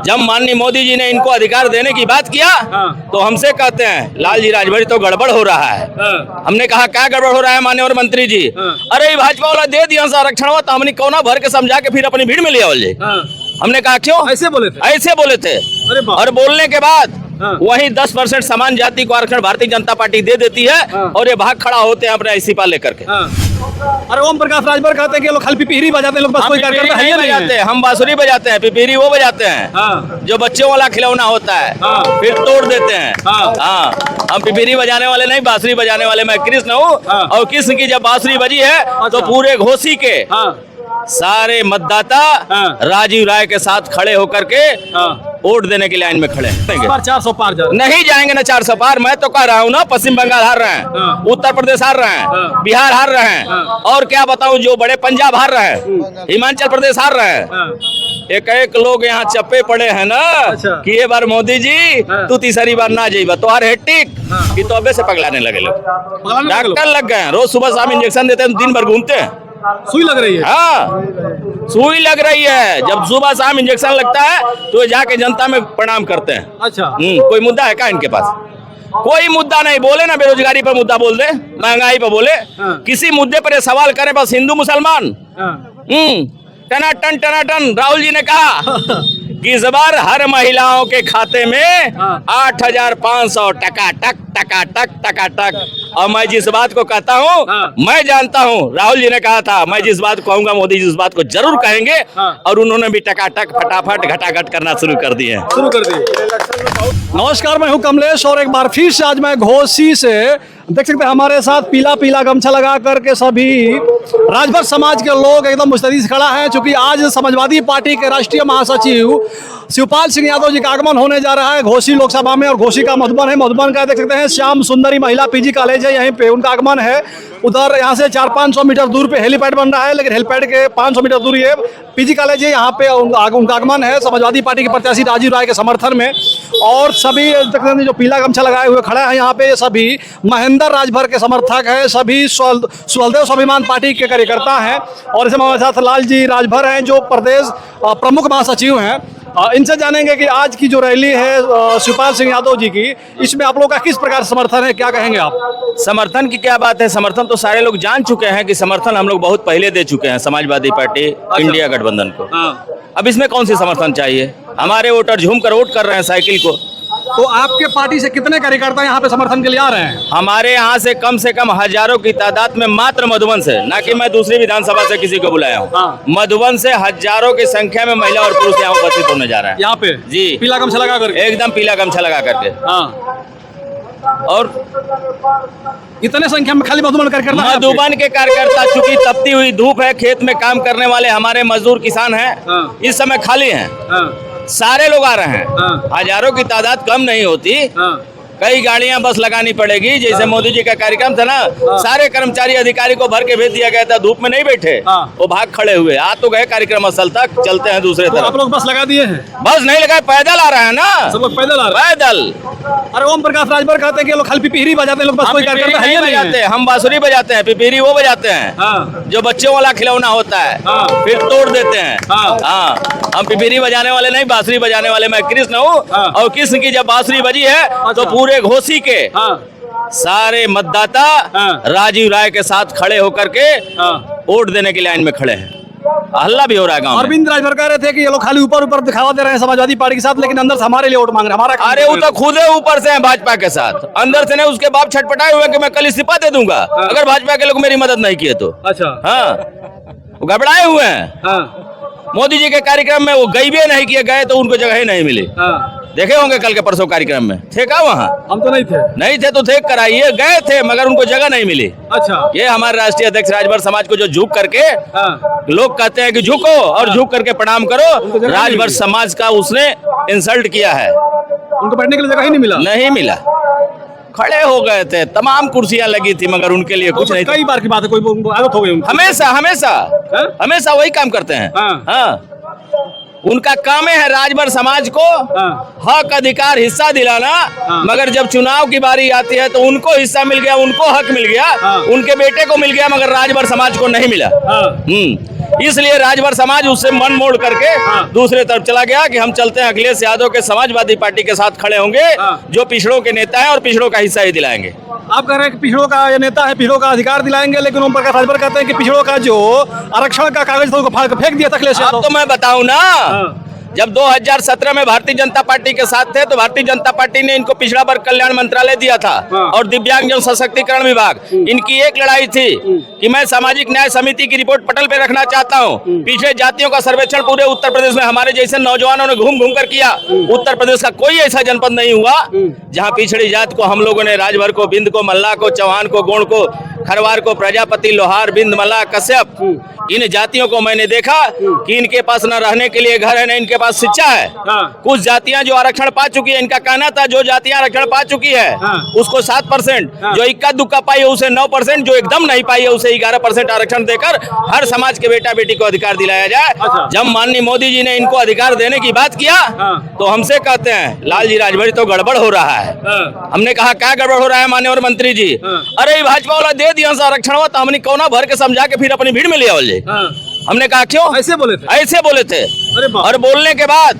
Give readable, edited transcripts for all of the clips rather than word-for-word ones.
जब माननीय मोदी जी ने इनको अधिकार देने की बात किया तो हमसे कहते हैं लाल जी राजभर तो गड़बड़ हो रहा है। हमने कहा क्या गड़बड़ हो रहा है माननीय मंत्री जी? अरे भाजपा वाला दे दिया आरक्षण, तो हमने कौना भर के समझा के फिर अपनी भीड़ में लिया बोले। हमने कहा क्यों ऐसे बोले थे। और बोलने के बाद वही 10% समान जाति को आरक्षण भारतीय जनता पार्टी दे देती है और ये भाग खड़ा होते हैं अपने इस्तीफा लेकर के। अरे ओम प्रकाश राजभर कहते हैं कि लोग खाली पिपीरी बजाते हैं, लोग बस कोई कार्यकर्ता है ही नहीं बजाते हैं। हम बांसुरी बजाते हैं, पिपीरी वो बजाते हैं जो बच्चों वाला खिलौना होता है, फिर तोड़ देते हैं। हम पिपीरी बजाने वाले नहीं, बांसुरी बजाने वाले। मैं कृष्ण हूँ और कृष्ण की जब बांसुरी बजी है तो पूरे घोसी के सारे मतदाता राजीव राय के साथ खड़े होकर के वोट देने की लाइन में खड़े हैं। 400 पार नहीं जाएंगे ना 400 पार। मैं तो कह रहा हूँ ना, पश्चिम बंगाल हार रहे हैं, उत्तर प्रदेश हार रहे हैं, बिहार हार रहे हैं, और क्या बताऊं जो बड़े पंजाब हार रहे हैं, हिमाचल प्रदेश हार रहे हैं। एक लोग यहाँ चप्पे पड़े हैं ना कि ये बार मोदी जी तू तीसरी बार ना जाइबा तो हर हेटिक कि तो अबे से पगलाने लगे लोग। डॉक्टर लग गए, रोज सुबह शाम इंजेक्शन देते हैं, दिन भर घूमते हैं। सुई लग रही है? हाँ, सुई लग रही है। जब सुबह शाम इंजेक्शन लगता है तो जाके जनता में प्रणाम करते हैं। अच्छा, कोई मुद्दा है क्या इनके पास? कोई मुद्दा नहीं। बोले ना बेरोजगारी पर मुद्दा बोल दे, महंगाई पर बोले, किसी मुद्दे पर ये सवाल करें बस हिंदू मुसलमान। टनाटन राहुल जी ने कहा कि इस बार हर महिलाओं के खाते में 8,500 टका। और मैं जिस बात को कहता हूँ मैं जानता हूँ, राहुल जी ने कहा था, मैं जिस बात को कहूंगा मोदी जी उस बात को जरूर कहेंगे। और उन्होंने भी टकाटक फटाफट घटाघट करना शुरू कर दिए। नमस्कार, मैं हूं कमलेश और एक बार फिर से आज मैं घोसी से देख सकते हैं हमारे साथ पीला गमछा लगा करके सभी राजभर समाज के लोग एकदम मुस्तैदी से खड़ा है। चूंकि आज समाजवादी पार्टी के राष्ट्रीय महासचिव शिवपाल सिंह यादव जी का आगमन होने जा रहा है घोसी लोकसभा में। और घोसी का मधुबन है, मधुबन का देख सकते हैं श्याम सुंदरी महिला पीजी कॉलेज है, यहीं पे उनका आगमन है। उधर यहाँ से 400-500 मीटर दूर पे हेलीपैड बन रहा है, लेकिन हेलीपैड के 500 मीटर दूर ये पीजी कॉलेज है, यहाँ पे उनका आगमन है समाजवादी पार्टी के प्रत्याशी राजीव राय के समर्थन में। और सभी जो पीला गमछा लगाए हुए खड़ा है यहाँ पे, सभी महेंद्र राजभर के समर्थक है, सभी सुहलदेव स्वाभिमान पार्टी के कार्यकर्ता हैं। और इसमें हमारे साथ लाल जी राजभर हैं जो प्रदेश प्रमुख महासचिव हैं। इनसे जानेंगे कि आज की जो रैली है शिवपाल सिंह यादव जी की, इसमें आप लोग का किस प्रकार समर्थन है, क्या कहेंगे आप? समर्थन की क्या बात है, समर्थन तो सारे लोग जान चुके हैं कि समर्थन हम लोग बहुत पहले दे चुके हैं समाजवादी पार्टी इंडिया गठबंधन को। अब इसमें कौन सी समर्थन चाहिए? हमारे वोटर झूम कर वोट कर रहे हैं साइकिल को। तो आपके पार्टी से कितने कार्यकर्ता यहाँ पे समर्थन के लिए आ रहे हैं? हमारे यहाँ से कम हजारों की तादाद में, मात्र मधुबन से, ना कि मैं दूसरी विधानसभा से किसी को बुलाया हूँ। मधुबन से हजारों की संख्या में महिला और पुरुष यहाँ उपस्थित होने जा रहे हैं। यहाँ पे जी पीला गमछा लगा करके? एकदम पीला गमछा लगा करके। और इतने संख्या में खाली मधुबन कार्यकर्ता? मधुबन के कार्यकर्ता, चूंकि तपती हुई धूप है, खेत में काम करने वाले हमारे मजदूर किसान हैं, इस समय खाली हैं। सारे लोग आ रहे हैं, हजारों की तादाद कम नहीं होती। कई गाड़ियां बस लगानी पड़ेगी। जैसे मोदी जी का कार्यक्रम था ना, सारे कर्मचारी अधिकारी को भर के भेज दिया गया था, धूप में नहीं बैठे, वो भाग खड़े हुए। आ तो गए कार्यक्रम स्थल तक, चलते हैं दूसरे तरफ। आप लोग बस लगा दिए हैं? बस नहीं लगाए, पैदल आ रहे हैं ना, सब लोग पैदल आ रहे हैं? पैदल। अरे ओम प्रकाश राजभर कहते हैं कि लोग खाली पिपीरी बजाते हैं, लोग बस कोई कार्यकर्ता है ही नहीं बजाते। हम बांसुरी बजाते हैं, पिपीरी वो बजाते हैं जो बच्चों वाला खिलौना होता है, फिर तोड़ देते हैं। हम पिपीरी बजाने वाले नहीं, बांसुरी बजाने वाले। मैं कृष्ण हूँ और कृष्ण की जब बांसुरी बजी है तो पूरे घोसी के सारे मतदाता राजीव राय के साथ खड़े होकर के वोट देने की लाइन में खड़े हैं। हल्ला भी हो रहा है गाँव में। अरविंद राजभर कह रहे थे कि ये लोग खाली ऊपर दिखावा दे रहे हैं समाजवादी पार्टी के साथ, लेकिन अंदर से हमारे लिए वोट मांग रहे हैं। हमारा अरे वो तो खुद ऊपर से है भाजपा के साथ, अंदर से नहीं। उसके बाप छटपटाए हुए कि मैं कल इस्तीफा दे दूंगा अगर भाजपा के लोग मेरी मदद नहीं किए तो। अच्छा, हाँ, वो घबराए हुए हैं। मोदी जी के कार्यक्रम में वो गई भी नहीं किए, गए तो उनको जगह ही नहीं मिली। देखे होंगे कल के परसों कार्यक्रम में, थे क्या वहाँ? हम तो नहीं थे तो थे कराइए, गए थे मगर उनको जगह नहीं मिली। अच्छा, ये हमारे राष्ट्रीय अध्यक्ष राजभर समाज को जो झुक करके लोग कहते हैं कि झुको और झुक करके प्रणाम करो, राजभर समाज का उसने इंसल्ट किया है। उनको बैठने के लिए जगह ही नहीं मिला। खड़े हो गए थे, तमाम कुर्सियां लगी थी मगर उनके लिए कुछ नहीं। कई बार की बात है, कोई आदत हो गई। हमेशा वही काम करते हैं। हाँ, उनका काम है राजभर समाज को हक अधिकार हिस्सा दिलाना। मगर जब चुनाव की बारी आती है तो उनको हिस्सा मिल गया, उनको हक मिल गया, उनके बेटे को मिल गया, मगर राजभर समाज को नहीं मिला। इसलिए राजभर समाज उससे मन मोड़ करके दूसरे तरफ चला गया कि हम चलते हैं अखिलेश यादव के समाजवादी पार्टी के साथ खड़े होंगे, जो पिछड़ों के नेता है और पिछड़ों का हिस्सा ही दिलाएंगे। आप कह रहे हैं कि पिछड़ों का ये नेता है, पिछड़ों का अधिकार दिलाएंगे, लेकिन ओम प्रकाश राजभर कहते हैं कि पिछड़ों का जो आरक्षण का कागज था उसको फाड़ के फेंक दिया था अखिलेश यादव। अब तो मैं बताऊं ना, जब 2017 में भारतीय जनता पार्टी के साथ थे तो भारतीय जनता पार्टी ने इनको पिछड़ा वर्ग कल्याण मंत्रालय दिया था और दिव्यांगजन सशक्तिकरण विभाग। इनकी एक लड़ाई थी कि मैं सामाजिक न्याय समिति की रिपोर्ट पटल पे रखना चाहता हूं। पिछड़े जातियों का सर्वेक्षण पूरे उत्तर प्रदेश में हमारे जैसे नौजवानों ने घूम घूम कर किया। उत्तर प्रदेश का कोई ऐसा जनपद नहीं हुआ जहां पिछड़ी जात को हम लोगों ने राजभर को, बिंद को, मल्ला को, चौहान को, गोंड को, खरवार को, प्रजापति, लोहार, बिंद, मल्ला, कश्यप, इन जातियों को मैंने देखा कि इनके पास न रहने के लिए घर है, न इनके पास शिक्षा है। कुछ जातियां जो आरक्षण पा चुकी है, इनका कहना था जो जातियां आरक्षण पा चुकी है उसको 7%, जो इक्का दुक्का पाई है उसे 9%, जो एकदम नहीं पाई है उसे 11% आरक्षण देकर हर समाज के बेटा बेटी को अधिकार दिलाया जाए। जब माननीय मोदी जी ने इनको अधिकार देने की बात किया तो हमसे कहते हैं लालजी राजभर तो गड़बड़ हो रहा है। हमने कहा क्या गड़बड़ हो रहा है माननीय मंत्री जी? अरे भाजपा वाला दे दिया आरक्षण तो हमने कोना भर के समझा के फिर अपनी भीड़ में लिया। हमने कहा क्यों ऐसे बोले थे? ऐसे बोले थे। और बोलने के बाद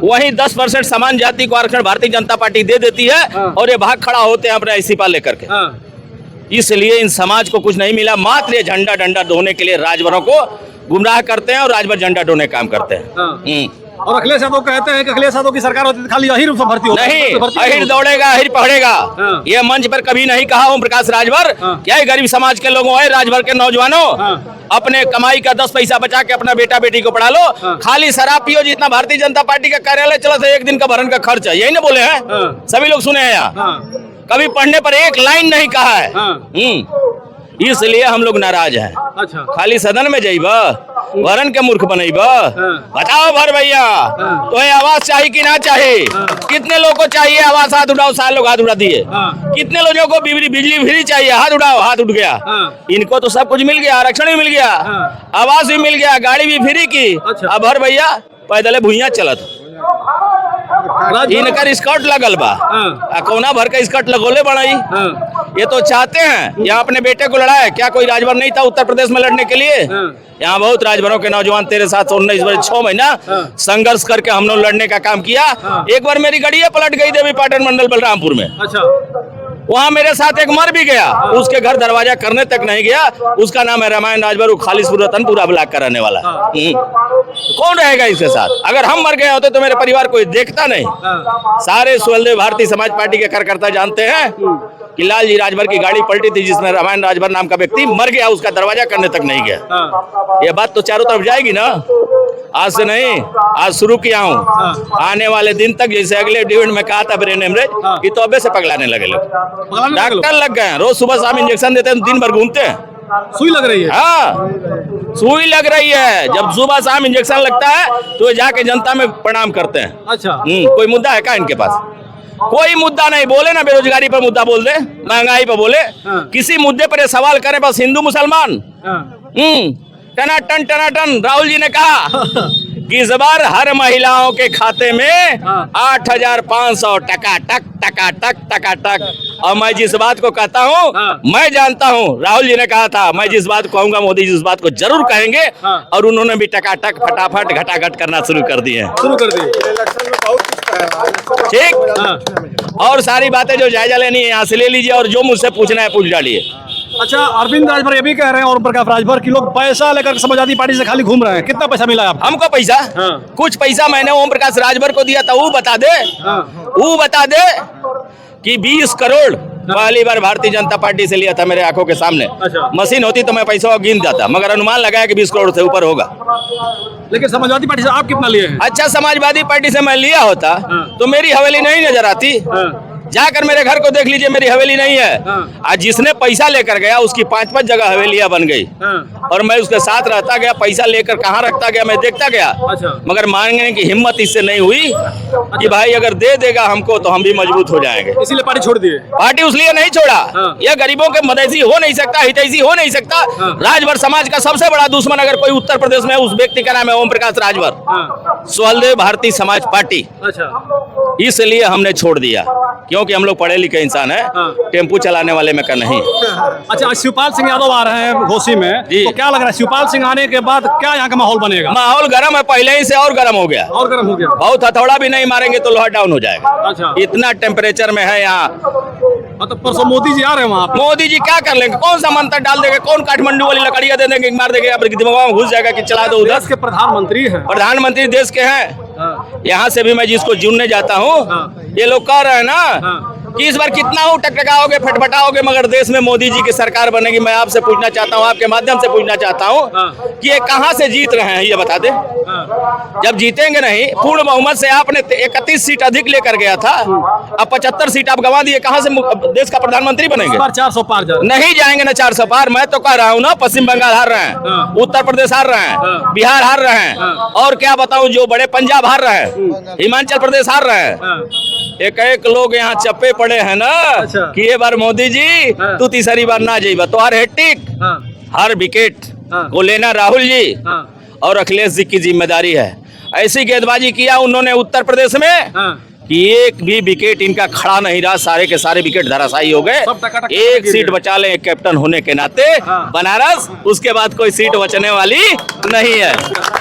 वही 10% समान जाति को आरक्षण भारतीय जनता पार्टी दे देती है और ये भाग खड़ा होते हैं अपने इस्तीफा लेकर के। इसलिए इन समाज को कुछ नहीं मिला, मात्र ये झंडा डंडा ढोने के लिए राजभरों को गुमराह करते हैं और राजभर झंडा ढोने काम करते हैं। और अखिलेश यादव कहते हैं कि अखिलेश यादव की सरकार होती तो खाली अहिर से भर्ती होती। नहीं, अहिर दौड़ेगा, अहिर पढ़ेगा। ये मंच पर कभी नहीं कहा ओम प्रकाश राजभर। क्या गरीब समाज के लोगों है, राजभर के नौजवानों, अपने कमाई का 10 पैसा बचा के अपना बेटा बेटी को पढ़ा लो। खाली शराब पियो, जितना भारतीय जनता पार्टी का कार्यालय चला था एक दिन का भरण का खर्च है, यही ना बोले हैं? सभी लोग सुने हैं यहाँ। कभी पढ़ने पर एक लाइन नहीं कहा है। इसलिए हम लोग नाराज हैं। अच्छा, खाली सदन में जाइब, वरन के मूर्ख बनइब। बताओ भर भैया, तो आवाज चाहिए कि ना चाहिए? कितने लोगों को चाहिए आवाज? हाथ उठाओ। सारे लोग हाथ उठा दिए। कितने लोगों को बिजली फ्री चाहिए? हाथ उठाओ। हाथ उठ गया। इनको तो सब कुछ मिल गया, आरक्षण भी मिल गया, आवास भी मिल गया, गाड़ी भी फ्री की। अब भर भैया पैदल भुइया चलत, इनकर स्कर्ट लगल बा, कौना भर का स्कर्ट लगोले बनाई। ये तो चाहते हैं यहाँ अपने बेटे को लड़ाए। क्या कोई राजभर नहीं था उत्तर प्रदेश में लड़ने के लिए? यहाँ बहुत राजभरों के नौजवान तेरे साथ 19 वर्ष 6 महीना संघर्ष करके हम लोग लड़ने का काम किया। एक बार मेरी गड़िया पलट गई देवी पाटन मंडल बलरामपुर में। अच्छा, वहाँ मेरे साथ एक मर भी गया, उसके घर दरवाजा करने तक नहीं गया। उसका नाम है रामायण राजभर, खालिसपुर रतनपुरा ब्लॉक का रहने वाला। कौन रहेगा इसके साथ? अगर हम मर गए होते तो मेरे परिवार कोई देखता नहीं। सारे सुहलदेव भारतीय समाज पार्टी के कार्यकर्ता जानते हैं कि लालजी राजभर की गाड़ी पलटी थी जिसमें रामायण राजभर नाम का व्यक्ति मर गया, उसका दरवाजा करने तक नहीं गया। ये बात तो चारों तरफ जाएगी ना। आज से नहीं, आज शुरू किया हूँ। आने वाले दिन तक, जैसे अगले डिविजन में कहा था ब्रेन हेमरेज कि तो अबे से पगलाने लगे लोग। डॉक्टर लग गए, रोज सुबह शाम इंजेक्शन देते हैं, दिन भर घूमते हैं। सुई लग रही है? हाँ, सुई लग रही है। जब सुबह शाम इंजेक्शन लगता है तो जाके जनता में प्रणाम करते हैं। अच्छा, कोई मुद्दा है क्या इनके पास? कोई मुद्दा नहीं। बोले ना बेरोजगारी पर मुद्दा बोल दे, महंगाई पर बोले, किसी मुद्दे पर ये सवाल करें बस हिंदू मुसलमान। टनाटन राहुल जी ने कहा कि इस बार हर महिलाओं के खाते में 8,500 टका टक। और मैं जिस बात को कहता हूँ, मैं जानता हूँ, राहुल जी ने कहा था, मैं जिस बात को कहूंगा मोदी जी उस बात को जरूर कहेंगे। और उन्होंने भी टका टक फटाफट घटाघट करना शुरू कर दिए। ठीक। और सारी बातें जो जायजा लेनी है यहाँ से ले लीजिए, और जो मुझसे पूछना है पूछ डालिए। अच्छा, अरविंद राजभर ये भी कह रहे हैं और प्रकाश राजभर की लोग पैसा लेकर समाजवादी पार्टी से खाली घूम रहे हैं। कितना पैसा मिला आपको? हमको पैसा? कुछ पैसा मैंने ओम प्रकाश राजभर को दिया था, वो बता दे। वो बता दे कि 20 करोड़ पहली बार भारतीय जनता पार्टी से लिया था मेरे आंखों के सामने। मशीन होती तो मैं पैसा गिन जाता, मगर अनुमान लगाया कि 20 करोड़ से ऊपर होगा। लेकिन समाजवादी पार्टी से आप कितना लिए हैं? अच्छा, समाजवादी पार्टी से मैं लिया होता तो मेरी हवेली नहीं नजर आती। जाकर मेरे घर को देख लीजिए, मेरी हवेली नहीं है। आज जिसने पैसा लेकर गया उसकी 5-5 जगह हवेलियां बन गई। और मैं उसके साथ रहता गया, पैसा लेकर कहाँ रखता गया मैं देखता गया। मगर मांगने की हिम्मत इससे नहीं हुई कि भाई अगर दे देगा हमको तो हम भी मजबूत हो जाएंगे। इसीलिए पार्टी छोड़ दिए? पार्टी उसलिए नहीं छोड़ा, यह गरीबों के मदैसी हो नहीं सकता, हितैषी हो नहीं सकता। राजभर समाज का सबसे बड़ा दुश्मन अगर कोई उत्तर प्रदेश में, उस व्यक्ति का नाम है ओम प्रकाश राजभर, सुहलदेव भारतीय समाज पार्टी। इसलिए हमने छोड़ दिया। क्योंकि हम लोग पढ़े लिखे इंसान है, टेम्पू चलाने वाले में का नहीं। अच्छा, शिवपाल सिंह यादव आ रहे हैं घोसी में, जी। तो क्या लग रहा है शिवपाल सिंह आने के बाद क्या यहाँ का माहौल बनेगा? माहौल गर्म है, पहले ही से और गर्म हो गया। और गर्म हो गया। बहुत हथौड़ा भी नहीं मारेंगे तो लोहा डाउन हो जाएगा, अच्छा, इतना टेम्परेचर में है यहाँ। मतलब परसों मोदी जी आ रहे हैं वहाँ पे। मोदी जी क्या कर लेंगे? कौन सा मंत्र डाल देंगे? कौन काठमांडू वाली लकड़ियां दे देंगे, मार देंगे, अपने दिमाग में घुस जाएगा कि चला दो उधर। देश के प्रधानमंत्री हैं। प्रधानमंत्री देश के हैं, यहाँ से भी मैं जिसको चुनने जाता हूँ, ये लोग कह रहे हैं ना कि इस बार कितना हो टकटकाओगे, फटफटाओगे, मगर देश में मोदी जी की सरकार बनेगी। मैं आपसे पूछना चाहता हूँ, आपके माध्यम से पूछना चाहता हूँ कि ये कहाँ से जीत रहे हैं, ये बता दे। जब जीतेंगे नहीं, पूर्ण बहुमत से आपने 31 सीट अधिक लेकर गया था, अब 75 सीट आप गंवा दिए, कहाँ से देश का प्रधानमंत्री बनेंगे? 400 पार जा रहे हैं। नहीं जाएंगे ना 400 पार। मैं तो कह रहा हूँ ना, पश्चिम बंगाल हार रहे हैं, उत्तर प्रदेश हार रहे हैं, बिहार हार रहे हैं, और क्या बताऊं, जो बड़े पंजाब हार रहे हैं, हिमाचल प्रदेश हार रहे हैं। एक एक लोग यहाँ चप्पे पड़े हैं ना कि ये बार मोदी जी तू तीसरी बार ना जाइबा, तो हर हैट्रिक, हर विकेट को लेना राहुल जी और अखिलेश जी की जिम्मेदारी है। ऐसी गेंदबाजी किया उन्होंने उत्तर प्रदेश में कि एक भी विकेट इनका खड़ा नहीं रहा, सारे के सारे विकेट धराशायी हो गए। एक सीट बचा लें कैप्टन होने के नाते बनारस, उसके बाद कोई सीट बचने वाली नहीं है।